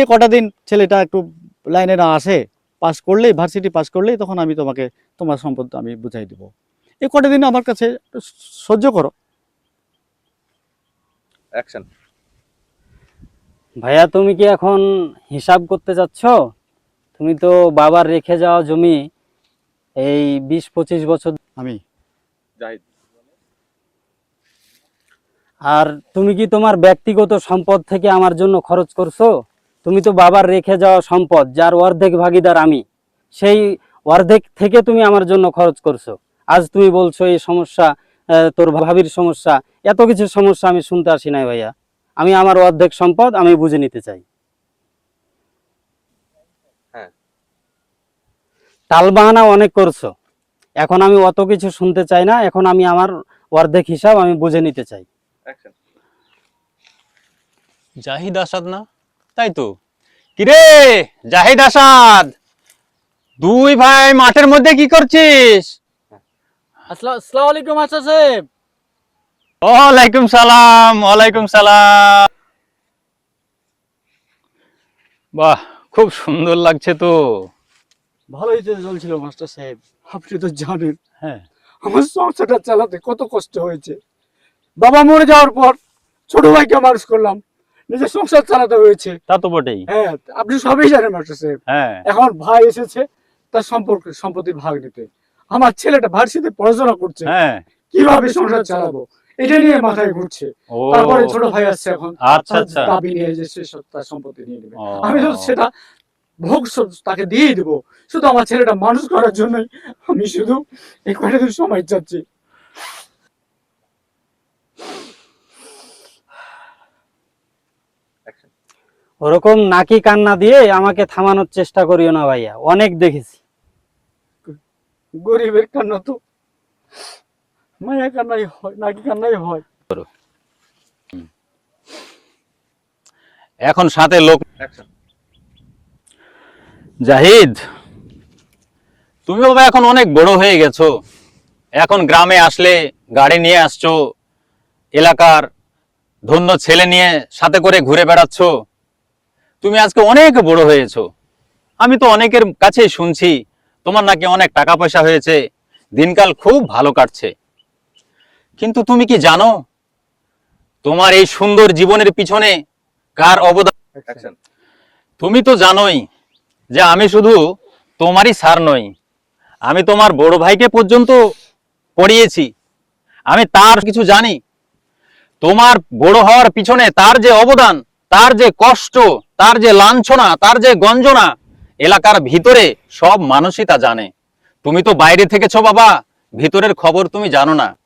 কটা দিন ছেলেটা একটু লাইনে না আসে, পাস করলেই, ভার্সিটি পাস করলেই তখন আমি তোমাকে তোমার সম্পদ আমি বুঝাই দিব। এই কটা দিন আমার কাছে একটু সহ্য করো। অ্যাকশন। ভাইয়া তুমি কি এখন হিসাব করতে যাচ্ছ? তুমি তো বাবার রেখে যাওয়া জমি এই 20-25 বছর, আমি জাহিদ। আর তুমি কি তোমার ব্যক্তিগত সম্পদ থেকে আমার জন্য খরচ করছো? তুমি তো বাবার রেখে যাওয়া সম্পদ, যার অর্ধেক ভাগীদার আমি, সেই অর্ধেক থেকে তুমি আমার জন্য খরচ করছো। আজ তুমি বলছো এই সমস্যা, তোর ভাবির সমস্যা, এত কিছু সমস্যা আমি শুনতে আসি নাই ভাইয়া। আমি আমার অর্ধেক সম্পদ আমি বুঝে নিতে চাই। হ্যাঁ। টালবাহানা অনেক করছো, এখন আমি অত কিছু শুনতে চাই না। এখন আমি আমার অর্ধেক হিসাব আমি বুঝে নিতে চাই। অ্যাকশন। জাহিদ আসাদ না? তাই তো। কিরে জাহিদ আসাদ, দুই ভাই মাঠের মধ্যে কি করছিস? আসসালামু আলাইকুম মাস্টার সাহেব। ওয়ালাইকুম সালাম। ওয়ালাইকুম সালাম। বাহ, খুব সুন্দর লাগছে তো। ভালোই তো চলছিল মাস্টার সাহেব, আপনি তো জানেন হ্যাঁ। আমার সংসারটা চালাতে কত কষ্ট হয়েছে। বাবা মরে যাওয়ার পর ছোট ভাইকে মানুষ করলাম, নিজের সংসার চালাতে হয়েছে। তা তো বটেই। হ্যাঁ, আপনি সবই জানেন মাস্টার সাহেব। হ্যাঁ। এখন ভাই এসেছে তার সম্পত্তির ভাগ নিতে। আমার ছেলেটা ভার্সিটিতে পড়াশোনা করছে, হ্যাঁ। কিভাবে সংসার চালাবো এটা নিয়ে মাথায় ঘুরছে। ও তারপরে ছোট ভাই আসছে, এখন আচ্ছা আচ্ছা। দাবি নিয়ে যে সে তার সম্পত্তি নিয়ে নেবে। ও। আমি তো সেটা ভোগ তাকে দিয়েই দেবো। শুধু আমার ছেলেটা মানুষ করার জন্যই আমি শুধু এই কয়টা দিন সময় চাচ্ছি। অ্যাকশন। ওরকম নাকি কান্না দিয়ে আমাকে থামানোর চেষ্টা করিও না ভাইয়া, অনেক দেখেছি। গরিবের কান্না তো মায়া কান্নাই হয়, নাকি কান্নাই হয়। এখন সাথে লোক। অ্যাকশন। জাহিদ, তুমি বাবা এখন অনেক বড় হয়ে গেছো। এখন গ্রামে আসলে গাড়ি নিয়ে আসছো, এলাকার ধন্য ছেলে নিয়ে সাথে করে ঘুরে বেড়াচ্ছ। তুমি আজকে অনেক বড় হয়েছো। আমি তো অনেকের কাছেই শুনছি তোমার নাকি অনেক টাকা পয়সা হয়েছে, দিনকাল খুব ভালো কাটছে। কিন্তু তুমি কি জানো তোমার এই সুন্দর জীবনের পিছনে কার অবদান? অ্যাকশন। তুমি তো জানোই যে আমি শুধু তোমারই স্যার নই, আমি তোমার বড় ভাইকে পর্যন্ত পড়িয়েছি। আমি তার কিছু জানি। তোমার বড় হওয়ার পিছনে তার যে অবদান, তার যে কষ্ট, তার যে লাঞ্ছনা, তার যে গঞ্জনা, এলাকার ভিতরে সব মানুষই তা জানে। তুমি তো বাইরে থেকেছো বাবা, ভিতরের খবর তুমি জানো না।